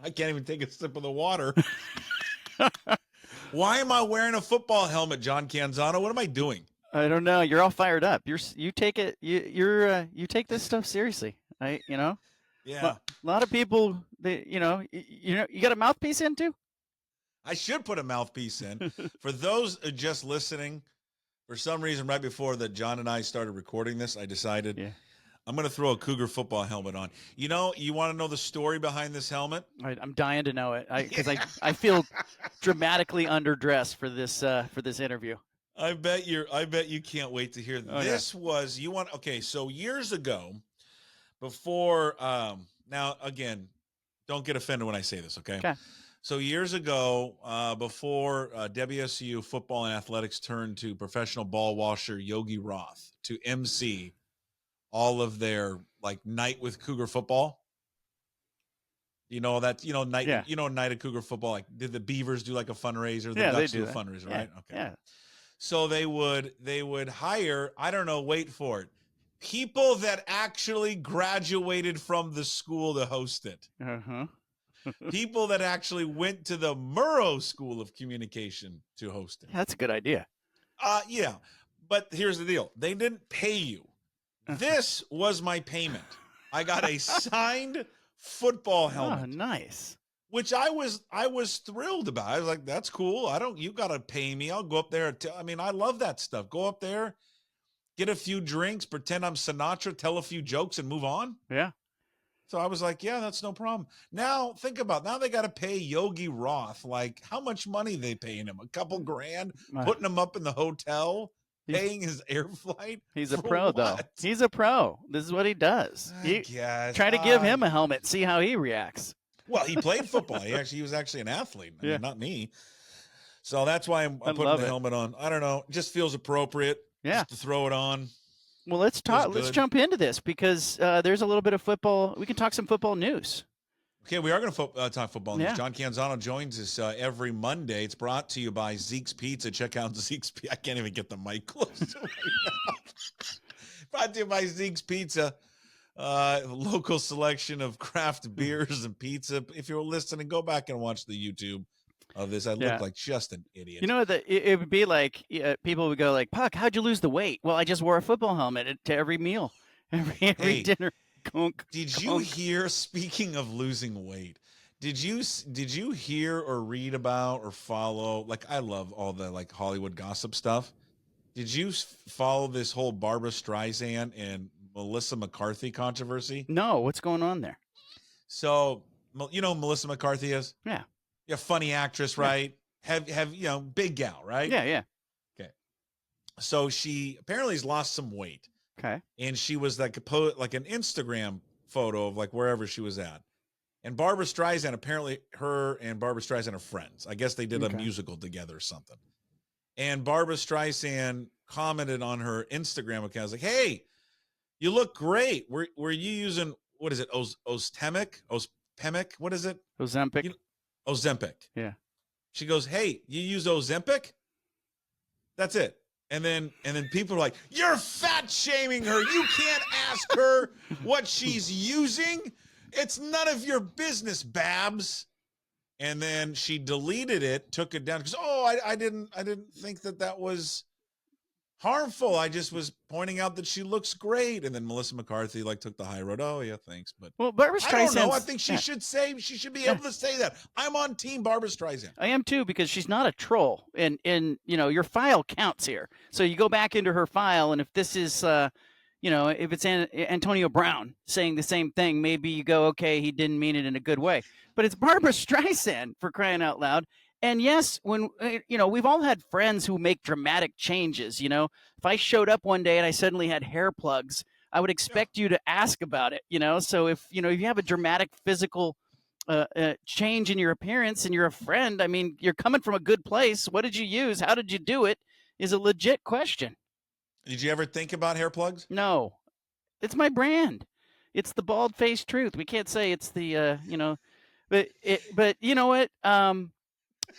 I can't even take a sip of the water. Why am I wearing a football helmet, John Canzano? What am I doing? I don't know. You're all fired up. You take it. You take this stuff seriously. Yeah. A lot of people. You got a mouthpiece in too. I should put a mouthpiece in. For those just listening, for some reason, right before that John and I started recording this, I decided I'm going to throw a Cougar football helmet on. You want to know the story behind this helmet? I'm dying to know it because I feel dramatically underdressed for this interview. I bet you can't wait to hear this. So years ago, before now again, don't get offended when I say this, okay? Okay. So years ago, before WSU football and athletics turned to professional ball washer Yogi Roth to MC all of their night with Cougar football. Night of Cougar football. Like, did the Beavers do a fundraiser? The Ducks do a fundraiser, right? Okay. Yeah. So they would hire, I don't know, wait for it, people that actually graduated from the school to host it. Uh-huh. People that actually went to the Murrow School of Communication to host it. That's a good idea. Yeah. But here's the deal. They didn't pay you. This was my payment. I got a signed football helmet. Oh, nice. Which I was thrilled about. I was like, that's cool. You got to pay me. I'll go up there. I love that stuff. Go up there, get a few drinks, pretend I'm Sinatra, tell a few jokes and move on. Yeah. So I was like, yeah, that's no problem. Now think about now they got to pay Yogi Roth. How much money they paying him? A couple grand, putting him up in the hotel, paying his air flight. He's a pro, though. He's a pro. This is what he does. Try to give him a helmet, see how he reacts. Well, he played football. He was actually an athlete. I mean, not me. So that's why I'm putting the helmet on. I don't know. It just feels appropriate. Yeah. Just to throw it on. Well, let's talk. Let's jump into this because there's a little bit of football. We can talk some football news. Okay, we are going to talk football news. Yeah. John Canzano joins us every Monday. It's brought to you by Zeke's Pizza. Check out Zeke's Pizza. I can't even get the mic close to my mouth. Brought to you by Zeke's Pizza. Local selection of craft beers and pizza. If you're listening, go back and watch the YouTube of this. I look like just an idiot. You know, it would be like people would go like, Puck, how'd you lose the weight? Well, I just wore a football helmet to every meal, every dinner. Did you hear, speaking of losing weight, did you hear or read about or follow, I love all the Hollywood gossip stuff. Did you follow this whole Barbra Streisand and Melissa McCarthy controversy? No, what's going on there? So, you know who Melissa McCarthy is? Yeah. Yeah, funny actress, right? Have big gal, right? Yeah. Okay. So she apparently has lost some weight. Okay. And she was like an Instagram photo of wherever she was at. And Barbra Streisand, apparently her and Barbra Streisand are friends. I guess they did a musical together or something. And Barbra Streisand commented on her Instagram account, like, "Hey, you look great. Were you using, what is it? Ozempic? What is it? Ozempic. Ozempic. Yeah. She goes, "Hey, you use Ozempic?" That's it. And then people are like, "You're fat shaming her. You can't ask her what she's using. It's none of your business, Babs." And then she deleted it, took it down because, I didn't think that was harmful. I just was pointing out that she looks great. And then Melissa McCarthy took the high road. "Oh yeah, thanks." But Barbra Streisand, I don't know. I think she should be able to say that. I'm on team Barbra Streisand. I am too, because she's not a troll, and your file counts here. So you go back into her file, and if this is if it's Antonio Brown saying the same thing, maybe you go, okay, he didn't mean it in a good way. But it's Barbra Streisand, for crying out loud. And yes, when we've all had friends who make dramatic changes. If I showed up one day and I suddenly had hair plugs, I would expect you to ask about it. So if you have a dramatic physical change in your appearance and you're a friend, I mean, you're coming from a good place. What did you use? How did you do it? Is a legit question. Did you ever think about hair plugs? No, it's my brand. It's the bald-faced truth. We can't say it's the but you know what?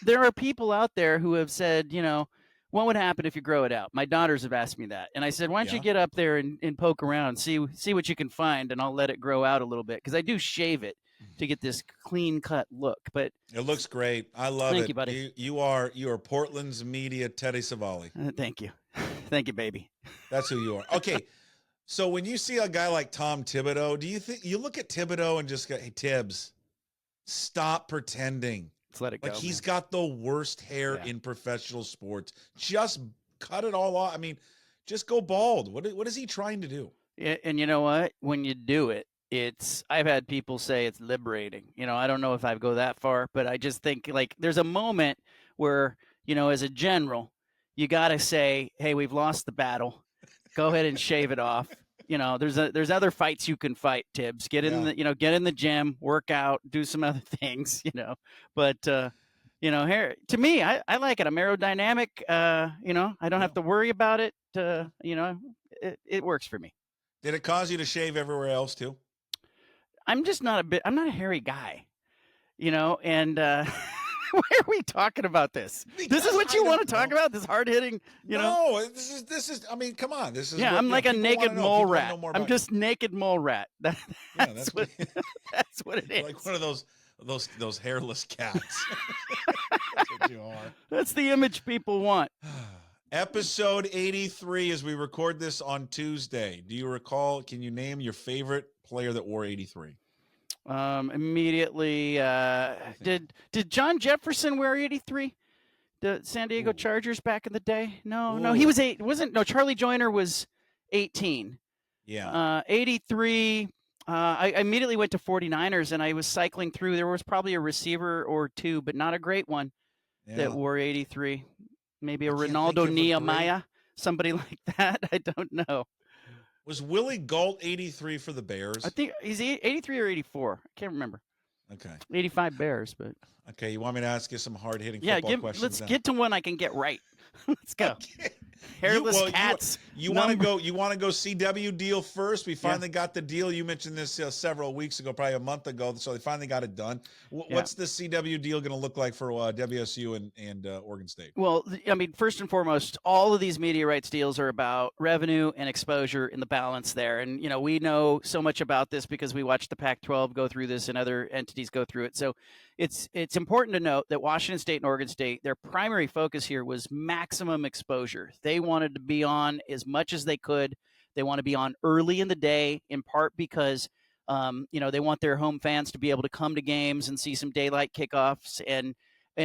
There are people out there who have said, what would happen if you grow it out? My daughters have asked me that. And I said, why don't you get up there and poke around, see what you can find, and I'll let it grow out a little bit. Because I do shave it. to get this clean cut look. But it looks great. I love it. Thank you, buddy. You are Portland's media Teddy Savali. Thank you. Thank you, baby. That's who you are. Okay. So when you see a guy like Tom Thibodeau, do you think you look at Thibodeau and just go, hey, Tibbs, stop pretending. Let's let it go. Like he's got the worst hair in professional sports. Just cut it all off. I mean, just go bald. What is he trying to do? And you know what? When you do it, I've had people say it's liberating. I don't know if I go that far, but I just think like there's a moment where, as a general, you got to say, hey, we've lost the battle. Go ahead and shave it off. There's other fights you can fight, Tibbs. Get in get in the gym, work out, do some other things, But hair, to me, I like it. I'm aerodynamic. I don't have to worry about it. It works for me. Did it cause you to shave everywhere else too? I'm not a hairy guy, and why are we talking about this? Because this is what you want to talk about? This hard hitting, No, this is. I mean, come on. This is. Yeah, I'm like a naked mole rat. I'm just naked mole rat. That's what it is. Like one of those hairless cats. That's what you are. That's the image people want. Episode 83 as we record this on Tuesday. Do you recall? Can you name your favorite player that wore 83? Immediately, did John Jefferson wear 83? The San Diego Chargers back in the day? No, he was 8. Charlie Joyner was 18. Yeah. 83. I immediately went to 49ers, and I was cycling through. There was probably a receiver or two, but not a great one that wore 83. Maybe a Ronaldo Nehemiah, somebody like that. I don't know. Was Willie Gault 83 for the Bears? I think he's 83 or 84. I can't remember. Okay. 85 Bears, but. Okay, you want me to ask you some hard-hitting football questions? Let's get to one I can get right. Let's go. Okay. Hairless cats. You want to go? You want to go CW deal first? We finally got the deal. You mentioned this several weeks ago, probably a month ago. So they finally got it done. What's the CW deal going to look like for WSU and Oregon State? Well, I mean, first and foremost, all of these media rights deals are about revenue and exposure in the balance there. And we know so much about this because we watched the Pac-12 go through this and other entities go through it. So it's important to note that Washington State and Oregon State, their primary focus here was maximum exposure. They wanted to be on as much as they could. They want to be on early in the day, in part because, they want their home fans to be able to come to games and see some daylight kickoffs. And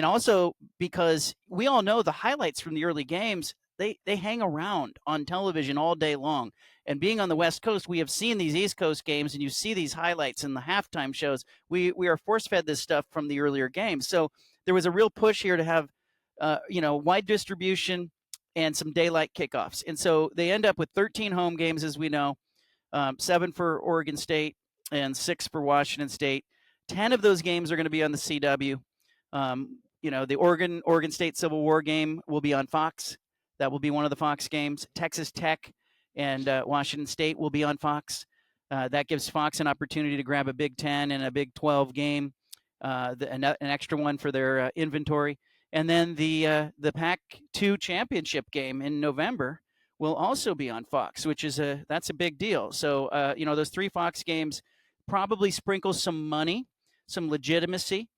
also because we all know the highlights from the early games, they hang around on television all day long. And being on the West Coast, we have seen these East Coast games, and you see these highlights in the halftime shows. We are force-fed this stuff from the earlier games. So there was a real push here to have, wide distribution and some daylight kickoffs. And so they end up with 13 home games, as we know, 7 for Oregon State and 6 for Washington State. 10 of those games are going to be on the CW. The Oregon State Civil War game will be on Fox. That will be one of the Fox games. Texas Tech and Washington State will be on Fox. That gives Fox an opportunity to grab a Big 10 and a Big 12 game, an extra one for their inventory. And then the Pac-2 championship game in November will also be on Fox, which is that's a big deal. So, those 3 Fox games probably sprinkle some money, some legitimacy.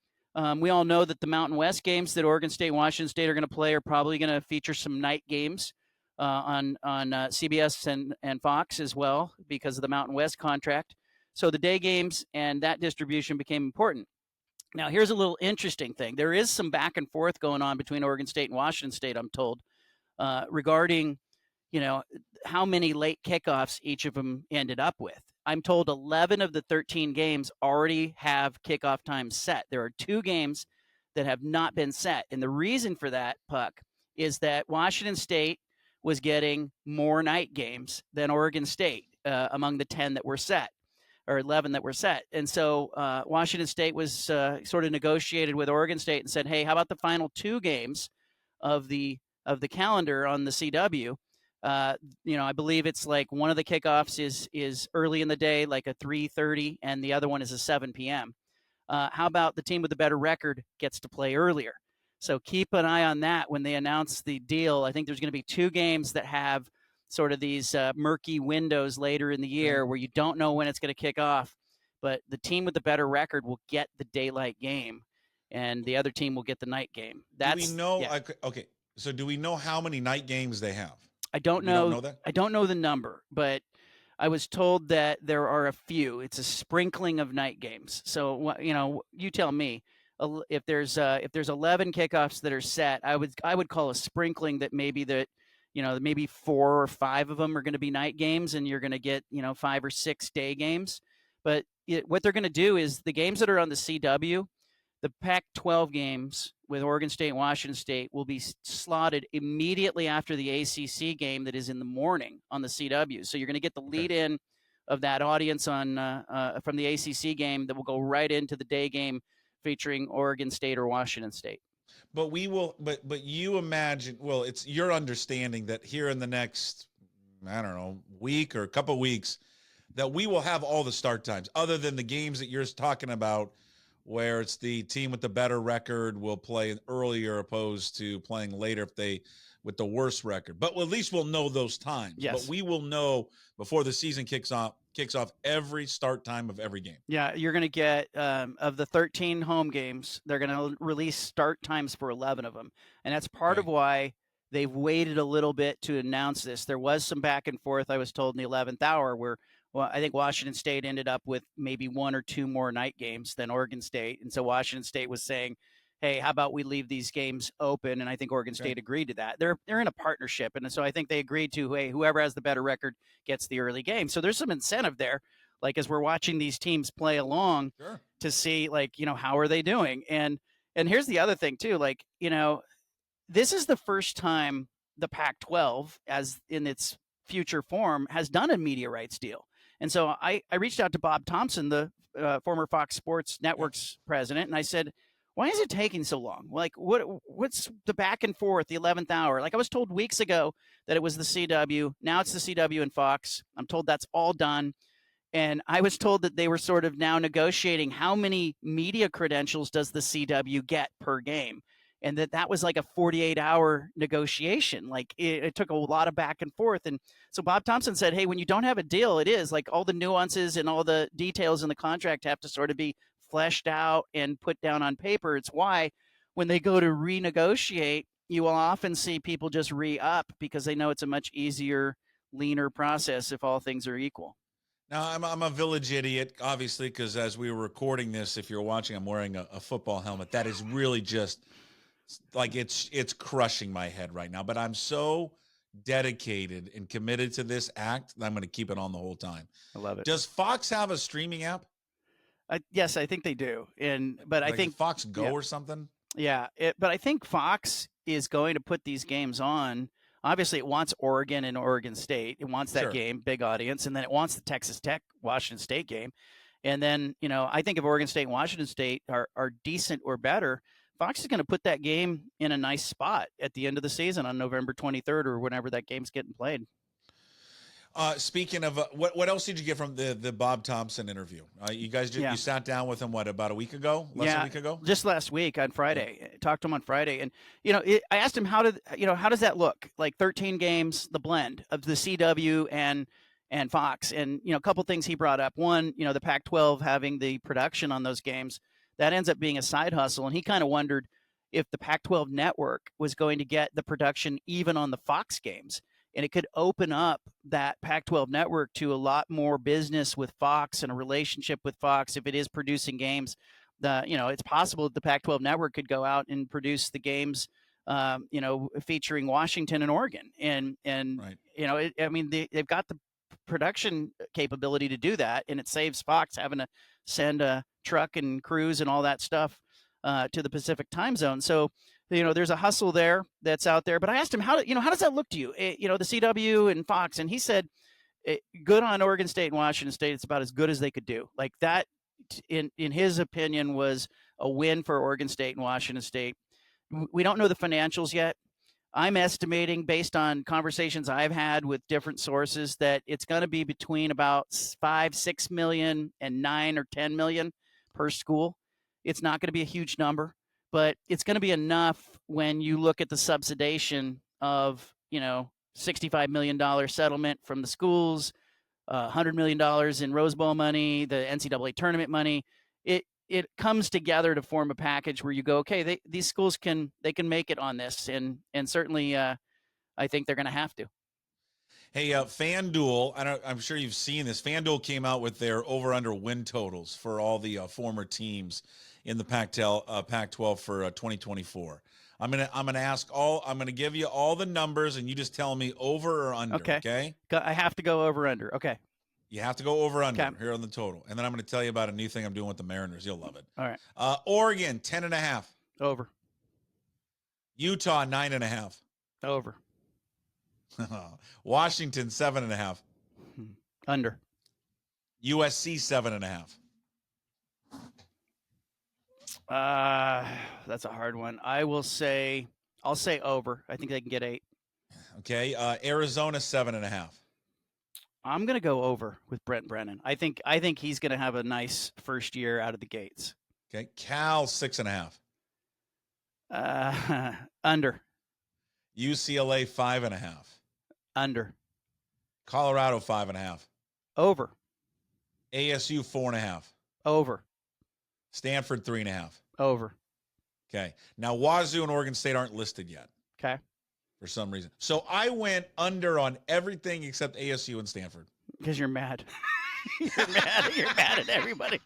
We all know that the Mountain West games that Oregon State and Washington State are going to play are probably going to feature some night games on CBS and Fox as well because of the Mountain West contract. So the day games and that distribution became important. Now, here's a little interesting thing. There is some back and forth going on between Oregon State and Washington State, I'm told, regarding, how many late kickoffs each of them ended up with. I'm told 11 of the 13 games already have kickoff times set. There are 2 games that have not been set. And the reason for that, Puck, is that Washington State was getting more night games than Oregon State among the 10 that were set. Or 11 that were set. And so Washington State was sort of negotiated with Oregon State and said, hey, how about the final 2 games of the calendar on the CW? I believe it's like one of the kickoffs is early in the day, like a 3:30, and the other one is a 7 p.m. How about the team with the better record gets to play earlier? So keep an eye on that when they announce the deal. I think there's going to be 2 games that have sort of these murky windows later in the year where you don't know when it's going to kick off. but the team with the better record will get the daylight game, and the other team will get the night game. Do we know? Okay, so do we know how many night games they have? I don't know. We don't know that? I don't know the number, but I was told that there are a few. It's a sprinkling of night games. So you tell me. If there's 11 kickoffs that are set, I would call a sprinkling that maybe 4 or 5 of them are going to be night games, and you're going to get 5 or 6 day games. But what they're going to do is the games that are on the CW, the Pac-12 games with Oregon State and Washington State will be slotted immediately after the ACC game that is in the morning on the CW. So you're going to get the lead in of that audience from the ACC game that will go right into the day game featuring Oregon State or Washington State. But we will. But you imagine. Well, it's your understanding that here in the next, I don't know, week or a couple of weeks, that we will have all the start times, other than the games that you're talking about, where it's the team with the better record will play earlier opposed to playing later if they with the worst record. But at least we'll know those times. Yes. But we will know before the season kicks off every start time of every game. Yeah, you're going to get of the 13 home games, they're going to release start times for 11 of them. And that's part of why they've waited a little bit to announce this. There was some back and forth, I was told, in the 11th hour where I think Washington State ended up with maybe 1 or 2 more night games than Oregon State. And so Washington State was saying, hey, how about we leave these games open? And I think Oregon State agreed to that. They're in a partnership. And so I think they agreed to, hey, whoever has the better record gets the early game. So there's some incentive there, like as we're watching these teams play along to see, like, how are they doing? And here's the other thing too, like, this is the first time the Pac-12, as in its future form, has done a media rights deal. And so I reached out to Bob Thompson, the former Fox Sports Network's president, and I said, why is it taking so long? Like, what's the back and forth, the 11th hour? Like, I was told weeks ago that it was the CW. Now it's the CW and Fox. I'm told that's all done. And I was told that they were sort of now negotiating how many media credentials does the CW get per game. And that was like a 48-hour negotiation. Like, it took a lot of back and forth. And so Bob Thompson said, hey, when you don't have a deal, it is like all the nuances and all the details in the contract have to sort of be fleshed out and put down on paper. It's why when they go to renegotiate, you will often see people just re-up because they know it's a much easier, leaner process if all things are equal. Now, I'm a village idiot, obviously, because as we were recording this, if you're watching, I'm wearing a football helmet. That is really just like it's crushing my head right now. But I'm so dedicated and committed to this act that I'm going to keep it on the whole time. I love it. Does Fox have a streaming app? Yes, I think they do. But like I think Fox Go or something. Yeah, but I think Fox is going to put these games on. Obviously, it wants Oregon and Oregon State. It wants that game, big audience, and then it wants the Texas Tech Washington State game. And then, I think if Oregon State and Washington State are decent or better, Fox is going to put that game in a nice spot at the end of the season on November 23rd or whenever that game's getting played. Speaking of what else did you get from the Bob Thompson interview? You guys you sat down with him about a week ago? Less than a week ago? Just last week on Friday. I talked to him on Friday, and I asked him how does that look? Like 13 games, the blend of the CW and Fox, and a couple things he brought up. One, the Pac-12 having the production on those games, that ends up being a side hustle, and he kind of wondered if the Pac-12 Network was going to get the production even on the Fox games. And it could open up that Pac-12 Network to a lot more business with Fox and a relationship with Fox if it is producing games. It's possible that the Pac-12 Network could go out and produce the games, featuring Washington and Oregon. And right. They've got the production capability to do that, and it saves Fox having to send a truck and crews and all that stuff to the Pacific time zone. So, there's a hustle there that's out there. But I asked him, how does that look to you? The CW and Fox, and he said, good on Oregon State and Washington State. It's about as good as they could do. Like that, in his opinion, was a win for Oregon State and Washington State. We don't know the financials yet. I'm estimating, based on conversations I've had with different sources, that it's going to be between about $5-6 million and $9 or $10 million per school. It's not going to be a huge number, but it's going to be enough when you look at the subsidization of, $65 million settlement from the schools, $100 million in Rose Bowl money, the NCAA tournament money. It comes together to form a package where you go, okay, these schools can make it on this, and certainly I think they're going to have to. Hey, FanDuel, I'm sure you've seen this. FanDuel came out with their over-under win totals for all the former teams in the Pac-12 for 2024. I'm gonna give you all the numbers, and you just tell me over or under. Okay. I have to go over under. Okay. You have to go over under here on the total, and then I'm going to tell you about a new thing I'm doing with the Mariners. You'll love it. All right. Oregon 10.5 over. Utah 9.5 over. Washington 7.5 under. USC 7.5. That's a hard one. I'll say over. I think they can get 8. Okay. Arizona 7.5. I'm gonna go over with Brent Brennan. I think he's gonna have a nice first year out of the gates. Okay. Cal 6.5. Under. UCLA 5.5. Under. Colorado 5.5. Over. ASU 4.5. Over. Stanford 3.5. Over. Okay. Now Wazoo and Oregon State aren't listed yet. Okay. For some reason. So I went under on everything except ASU and Stanford. Because you're mad. You're mad at everybody.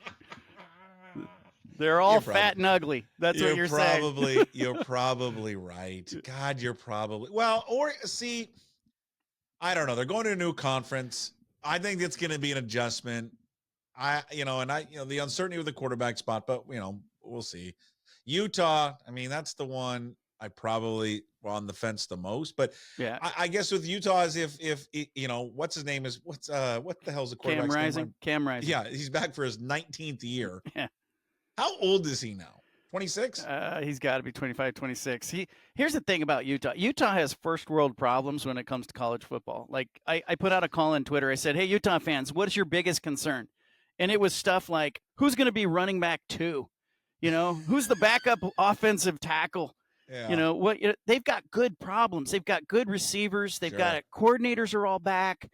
They're all fat and ugly. That's what you're saying. You're probably right. God, you're probably or see, I don't know. They're going to a new conference. I think it's going to be an adjustment. The uncertainty with the quarterback spot, but we'll see. Utah, I mean, that's the one I probably on the fence the most, but yeah, I guess with Utah is if what's his name is what the hell's the quarterback's name? Cam Rising. Yeah, he's back for his 19th year. Yeah. How old is he now? 26? He's got to be 25, 26. Here's the thing about Utah. Utah has first world problems when it comes to college football. Like I put out a call on Twitter. I said, "Hey, Utah fans, what is your biggest concern?" And it was stuff like, who's going to be running back 2? Who's the backup offensive tackle? Yeah. They've got good problems. They've got good receivers. They've got coordinators are all back.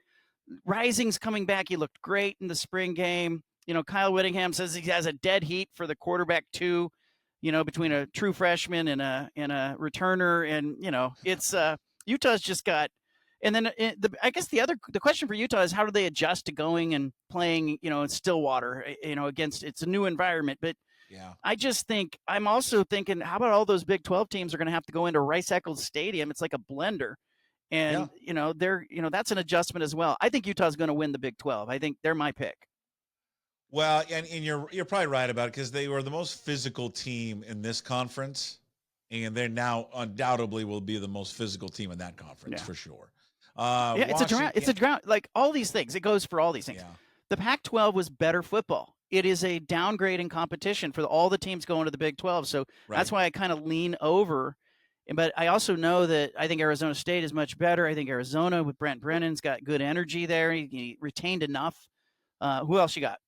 Rising's coming back. He looked great in the spring game. Kyle Whittingham says he has a dead heat for the quarterback 2, between a true freshman and a returner. And, it's Utah's just got, and then I guess the question for Utah is how do they adjust to going and playing, in Stillwater, against, it's a new environment, but yeah. I'm also thinking, how about all those Big 12 teams are going to have to go into Rice-Eccles Stadium? It's like a blender. And, that's an adjustment as well. I think Utah's going to win the Big 12. I think they're my pick. Well, and you're probably right about it because they were the most physical team in this conference, and they now undoubtedly will be the most physical team in that conference for sure. It's a drought. Like all these things, it goes for all these things. Yeah. The Pac-12 was better football. It is a downgrading competition for all the teams going to the Big 12. So that's why I kind of lean over. But I also know that I think Arizona State is much better. I think Arizona with Brent Brennan's got good energy there. He retained enough. Who else you got?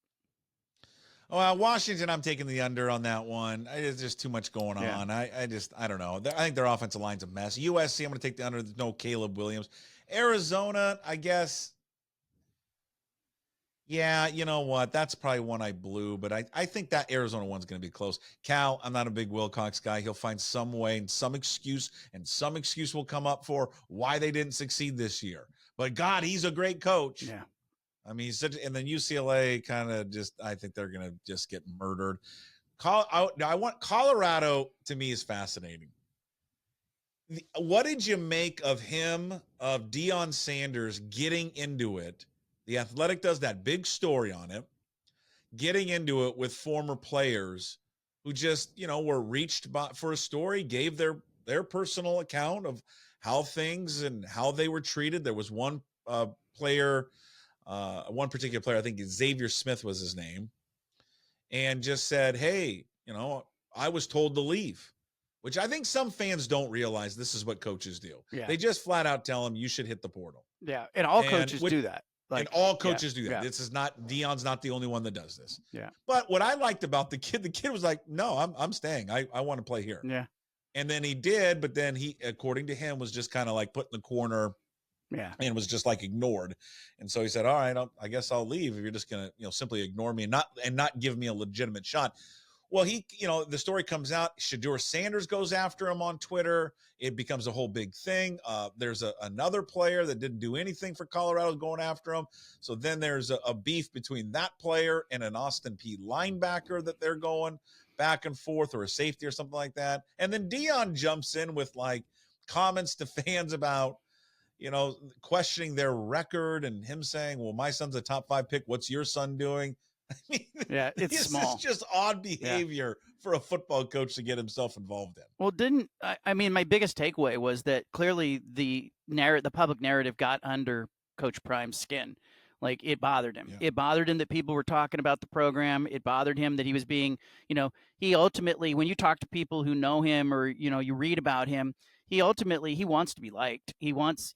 Washington, I'm taking the under on that one. There's just too much going on. I don't know. I think their offensive line's a mess. USC, I'm going to take the under. There's no Caleb Williams. Arizona, I guess. Yeah, you know what? That's probably one I blew, but I think that Arizona one's going to be close. Cal, I'm not a big Wilcox guy. He'll find some way and some excuse will come up for why they didn't succeed this year. But God, he's a great coach. Yeah. I mean, and then UCLA kind of I think they're going to just get murdered. Colorado, to me, is fascinating. What did you make of Deion Sanders getting into it? The Athletic does that big story on it, getting into it with former players who just, were reached for a story, gave their personal account of how things and how they were treated. There was one particular player, I think Xavier Smith was his name, and just said, hey, I was told to leave, which I think some fans don't realize this is what coaches do. Yeah. They just flat out tell them you should hit the portal. Yeah, and all coaches do that. And all coaches do that. This is not Deion's not the only one that does this. Yeah. But what I liked about the kid was like, no, I'm staying. I want to play here. Yeah. And then he did, but then he, according to him, was just kind of like put in the corner. Yeah. and was just like ignored. And so he said, all right, I guess I'll leave if you're just going to, simply ignore me and not give me a legitimate shot. Well, the story comes out. Deion Sanders goes after him on Twitter. It becomes a whole big thing. There's another player that didn't do anything for Colorado going after him. So then there's a beef between that player and an Austin Peay linebacker that they're going back and forth, or a safety or something like that. And then Deion jumps in with like comments to fans about, questioning their record, and him saying, well, my son's a top 5 pick. What's your son doing? I mean, yeah, it's this small. is just odd behavior for a football coach to get himself involved in. Well, my biggest takeaway was that clearly the public narrative got under Coach Prime's skin. Like, it bothered him. Yeah. It bothered him that people were talking about the program. It bothered him that he was being, he ultimately, when you talk to people who know him, or, you read about him, he wants to be liked. He wants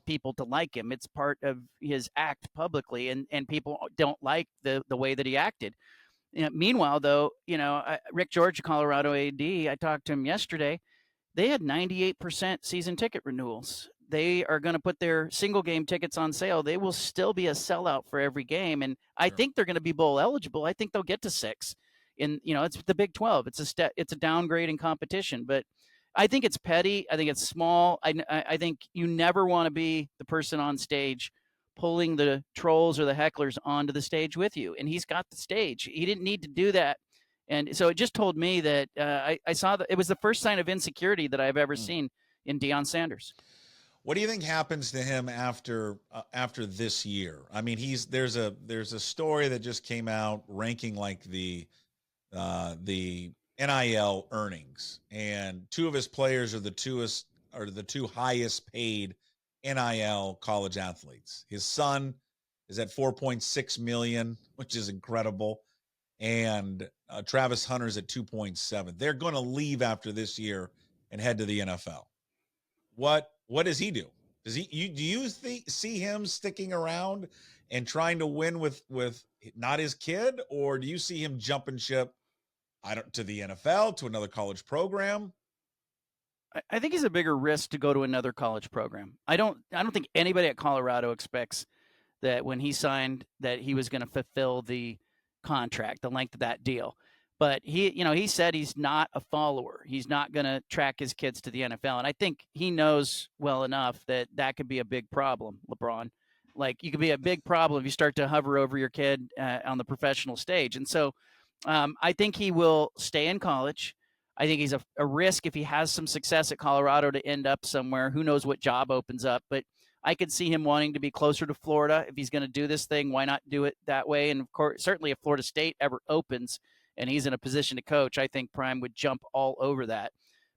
people to like him. It's part of his act publicly, and people don't like the way that he acted. Meanwhile, though, Rick George, Colorado AD, I talked to him yesterday. They had 98% season ticket renewals. They are going to put their single game tickets on sale. They will still be a sellout for every game, and I think they're going to be bowl eligible. I think they'll get to 6. It's the Big 12. It's a downgrade in competition, but I think it's petty. I think it's small. I think you never want to be the person on stage pulling the trolls or the hecklers onto the stage with you. And he's got the stage. He didn't need to do that. And so it just told me that I saw that it was the first sign of insecurity that I've ever seen in Deion Sanders. What do you think happens to him after this year? I mean, there's a story that just came out ranking like the NIL earnings, and 2 of his players are the two highest paid NIL college athletes. His son is at 4.6 million, which is incredible. And Travis Hunter's at 2.7. They're going to leave after this year and head to the NFL. What does he do? Do you see him sticking around and trying to win with not his kid, or do you see him jumping ship to the NFL, to another college program? I think he's a bigger risk to go to another college program. I don't think anybody at Colorado expects that when he signed that he was going to fulfill the contract, the length of that deal. But he said he's not a follower. He's not going to track his kids to the NFL. And I think he knows well enough that could be a big problem, LeBron. Like, you could be a big problem if you start to hover over your kid on the professional stage. And so I think he will stay in college. I think he's a risk if he has some success at Colorado to end up somewhere. Who knows what job opens up, but I could see him wanting to be closer to Florida. If he's going to do this thing, why not do it that way? And of course, certainly if Florida State ever opens and he's in a position to coach, I think Prime would jump all over that.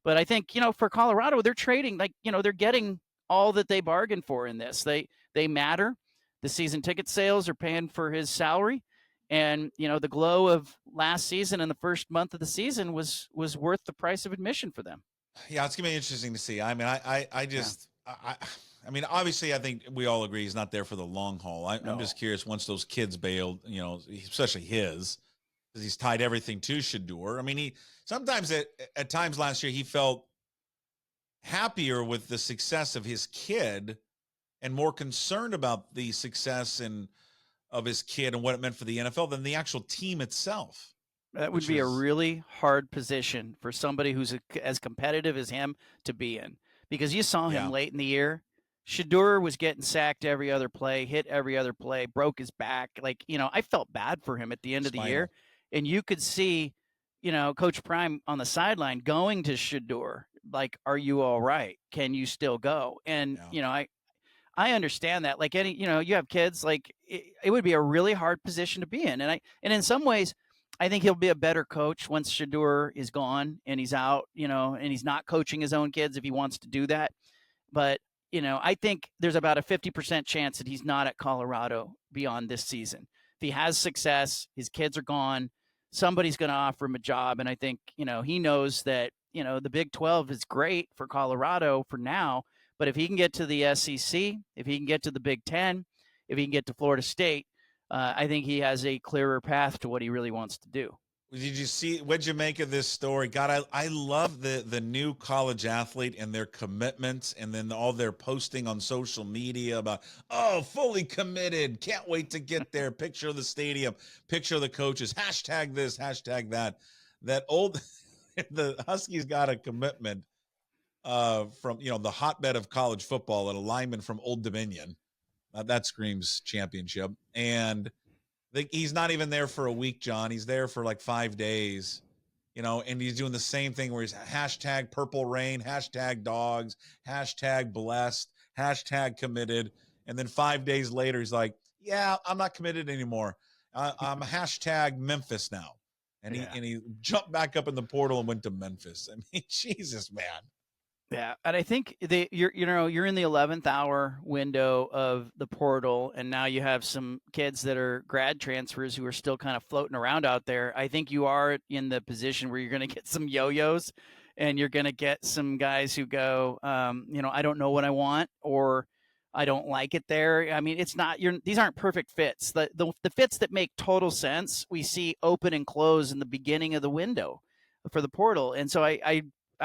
But I think, for Colorado, they're trading, they're getting all that they bargained for in this. They matter. The season ticket sales are paying for his salary. And, the glow of last season and the first month of the season was worth the price of admission for them. Yeah, it's going to be interesting to see. I mean, I mean, obviously, I think we all agree he's not there for the long haul. I'm just curious, once those kids bailed, especially his, because he's tied everything to Shedeur. I mean, sometimes at times last year, he felt happier with the success of his kid and more concerned about the success of his kid and what it meant for the NFL than the actual team itself. That would be a really hard position for somebody who's as competitive as him to be in, because you saw him late in the year. Shedeur was getting sacked every other play, hit every other play, broke his back. I felt bad for him at the end of the year. And you could see, Coach Prime on the sideline going to Shedeur, like, are you all right? Can you still go? And, I understand that. Like, you have kids, like, it would be a really hard position to be in. And in some ways, I think he'll be a better coach once Shedeur is gone and he's out, and he's not coaching his own kids if he wants to do that. But, I think there's about a 50% chance that he's not at Colorado beyond this season. If he has success, his kids are gone, somebody's going to offer him a job. And I think, he knows that, the Big 12 is great for Colorado for now. But if he can get to the SEC, if he can get to the Big 10, if he can get to Florida State, I think he has a clearer path to what he really wants to do. Did you see, what'd you make of this story? God, I love the new college athlete and their commitments, and then all their posting on social media about, oh, fully committed, can't wait to get there, picture of the stadium, picture of the coaches, hashtag this, hashtag that. That old the Huskies got a commitment from, the hotbed of college football, and a lineman from Old Dominion. That screams championship. And he's not even there for a week, John. He's there for like 5 days, and he's doing the same thing where he's hashtag purple rain, hashtag dogs, hashtag blessed, hashtag committed. And then 5 days later, he's like, yeah, I'm not committed anymore. I'm hashtag Memphis now. And he jumped back up in the portal and went to Memphis. I mean, Jesus, man. Yeah, and I think you're in the 11th hour window of the portal, and now you have some kids that are grad transfers who are still kind of floating around out there. I think you are in the position where you're going to get some yo-yos, and you're going to get some guys who go, I don't know what I want, or I don't like it there. I mean, these aren't perfect fits. The fits that make total sense, we see open and close in the beginning of the window for the portal, and so I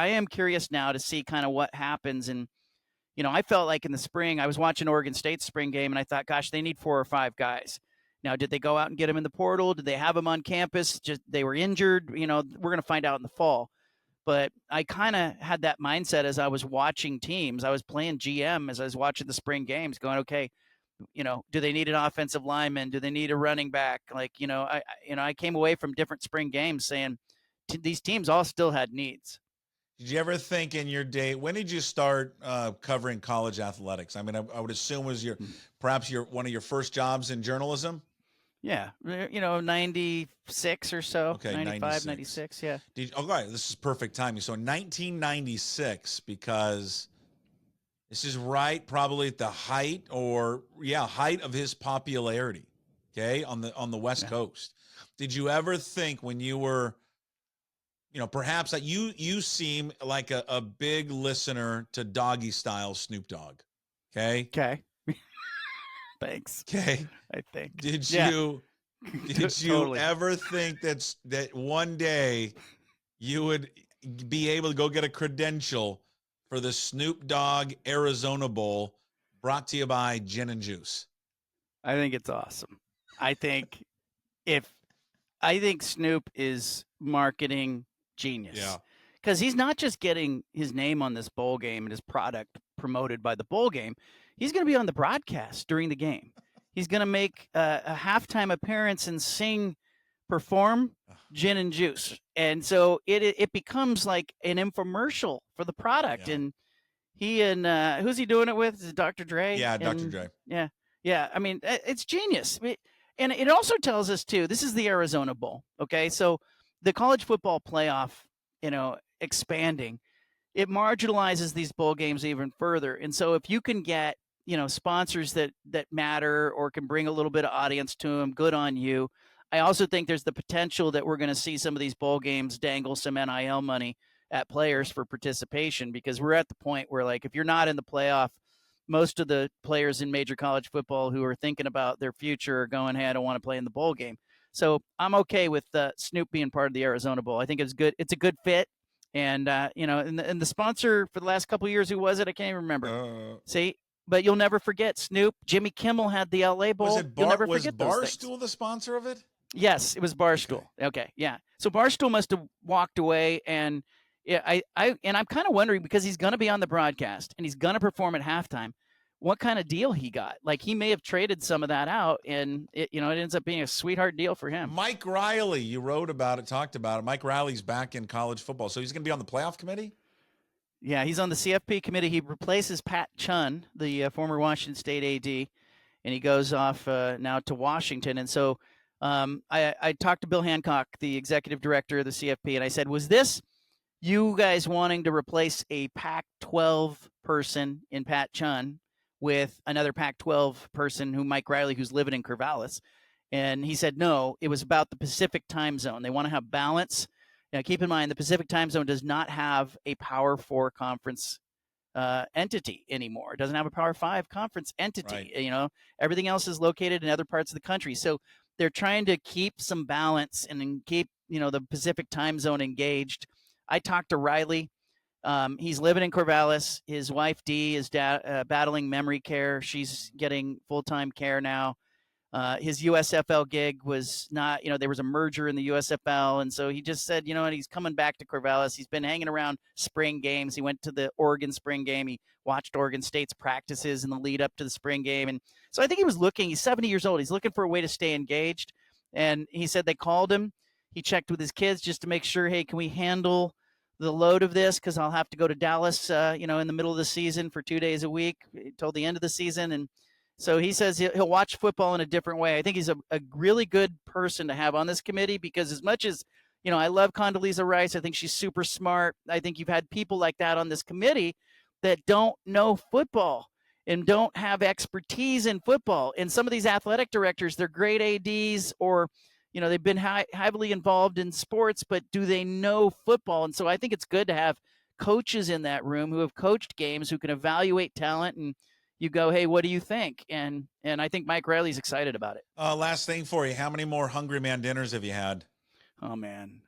am curious now to see kind of what happens. And, I felt like in the spring, I was watching Oregon State's spring game, and I thought, gosh, they need 4 or 5 guys. Now, did they go out and get them in the portal? Did they have them on campus? Just they were injured? We're going to find out in the fall. But I kind of had that mindset as I was watching teams. I was playing GM as I was watching the spring games, going, okay, do they need an offensive lineman? Do they need a running back? Like, I came away from different spring games saying these teams all still had needs. Did you ever think in your day, when did you start covering college athletics? I mean, I would assume was perhaps one of your first jobs in journalism? Yeah, 96 or so. Okay, 95, 96, yeah. All right, this is perfect timing. So 1996, because this is probably at the height of his popularity, okay, on the West Coast. Did you ever think when you were perhaps that you seem like a big listener to Doggy Style Snoop Dogg. Okay. Thanks. Okay. I think. Did you Totally. ever think that one day you would be able to go get a credential for the Snoop Dogg Arizona Bowl, brought to you by Gin and Juice? I think it's awesome. I think Snoop is marketing genius. Yeah. Because he's not just getting his name on this bowl game and his product promoted by the bowl game. He's going to be on the broadcast during the game. He's going to make a halftime appearance and perform Gin and Juice. And so it becomes like an infomercial for the product. Yeah. And he and who's he doing it with? Is it Dr. Dre? Yeah, Dr. Dre. Yeah. Yeah. I mean, it's genius. And it also tells us, too, this is the Arizona Bowl. Okay. So the college football playoff, expanding, it marginalizes these bowl games even further. And so if you can get, sponsors that matter or can bring a little bit of audience to them, good on you. I also think there's the potential that we're going to see some of these bowl games dangle some NIL money at players for participation, because we're at the point where, like, if you're not in the playoff, most of the players in major college football who are thinking about their future are going, hey, I don't want to play in the bowl game. So I'm okay with Snoop being part of the Arizona Bowl. I think it's good. It's a good fit. And, and the sponsor for the last couple of years, who was it? I can't even remember. See, but you'll never forget Snoop. Jimmy Kimmel had the LA Bowl. You'll never forget those things. Was Barstool the sponsor of it? Yes, it was Barstool. Okay, yeah. So Barstool must have walked away, and I'm kind of wondering, because he's going to be on the broadcast and he's going to perform at halftime, what kind of deal he got. Like, he may have traded some of that out, and it ends up being a sweetheart deal for him. Mike Riley, you wrote about it, talked about it. Mike Riley's back in college football, so he's going to be on the playoff committee? Yeah, he's on the CFP committee. He replaces Pat Chun, the former Washington State AD, and he goes off now to Washington. And so I talked to Bill Hancock, the executive director of the CFP, and I said, was this you guys wanting to replace a Pac-12 person in Pat Chun with another Pac-12 person, Mike Riley, who's living in Corvallis? And he said, no, it was about the Pacific time zone. They want to have balance. Now, keep in mind, the Pacific time zone does not have a Power 4 conference entity anymore. It doesn't have a Power 5 conference entity. Right. Everything else is located in other parts of the country. So they're trying to keep some balance and keep, the Pacific time zone engaged. I talked to Riley. He's living in Corvallis. His wife, Dee, is battling memory care. She's getting full-time care now. His USFL gig was not, there was a merger in the USFL. And so he just said, and he's coming back to Corvallis. He's been hanging around spring games. He went to the Oregon spring game. He watched Oregon State's practices in the lead up to the spring game. And so I think he's 70 years old. He's looking for a way to stay engaged. And he said they called him. He checked with his kids just to make sure, hey, can we handle the load of this? Because I'll have to go to Dallas, in the middle of the season for 2 days a week till the end of the season. And so he says he'll watch football in a different way. I think he's a really good person to have on this committee because as much as, I love Condoleezza Rice, I think she's super smart. I think you've had people like that on this committee that don't know football and don't have expertise in football. And some of these athletic directors, they're great ADs or, they've been heavily involved in sports, but do they know football? And so I think it's good to have coaches in that room who have coached games, who can evaluate talent and you go, hey, what do you think? And I think Mike Riley's excited about it. Last thing for you. How many more Hungry Man dinners have you had? Oh, man.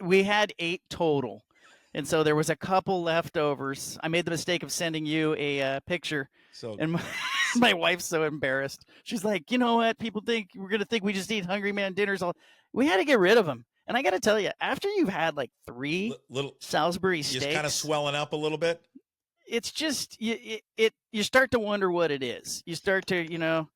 We had 8 total. And so there was a couple leftovers. I made the mistake of sending you a picture. And my wife's so embarrassed. She's like, you know what? People think we're going to think we just eat Hungry Man dinners. We had to get rid of them. And I got to tell you, after you've had like 3 little Salisbury steaks. Just kind of swelling up a little bit. It's just you start to wonder what it is. You start to,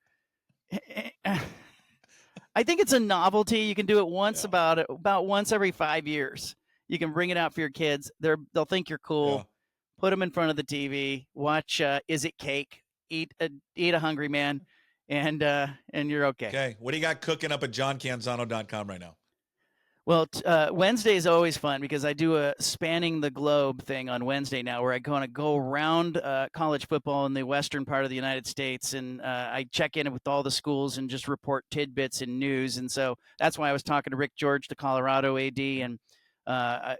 I think it's a novelty. You can do it once about once every 5 years. You can bring it out for your kids. They'll think you're cool. Yeah. Put them in front of the TV. Watch Is It Cake? Eat a Hungry Man, and you're okay. Okay. What do you got cooking up at johncanzano.com right now? Well, Wednesday is always fun because I do a spanning the globe thing on Wednesday now where I kind of go around college football in the western part of the United States, and I check in with all the schools and just report tidbits and news. And so that's why I was talking to Rick George, the Colorado AD, and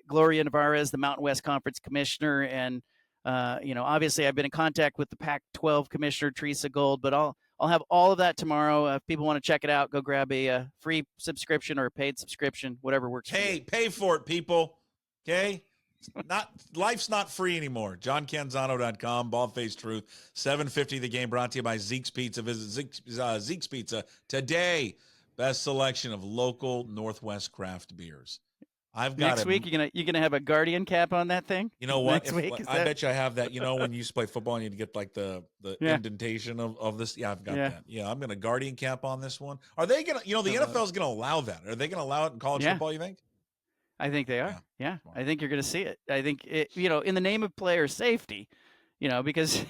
Gloria Nevarez, the Mountain West Conference commissioner. And, obviously I've been in contact with the Pac-12 commissioner, Teresa Gold, but I'll have all of that tomorrow. If people want to check it out, go grab a free subscription or a paid subscription, whatever works. Hey, pay for it, people. Okay? Life's not free anymore. JohnCanzano.com, Bald-Faced Truth, $7.50 the game, brought to you by Zeke's Pizza. Visit Zeke's Pizza today. Best selection of local Northwest craft beers. I've got next week. You're gonna have a Guardian cap on that thing. You know what? I bet you I have that. When you used to play football and you'd get like the indentation of this. Yeah, I've got that. Yeah, I'm gonna Guardian cap on this one. Are they gonna? The NFL is gonna allow that. Are they gonna allow it in college football? You think? I think they are. Yeah. I think you're gonna see it. I think in the name of player safety. Because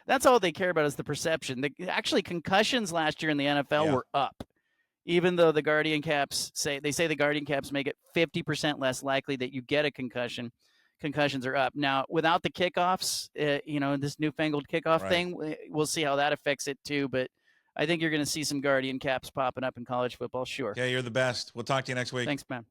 that's all they care about is the perception. Actually, concussions last year in the NFL were up. Even though the Guardian caps say the Guardian caps make it 50% less likely that you get a concussion, concussions are up. Now, without the kickoffs, this newfangled kickoff thing, we'll see how that affects it too. But I think you're going to see some Guardian caps popping up in college football. Sure. Okay, you're the best. We'll talk to you next week. Thanks, man.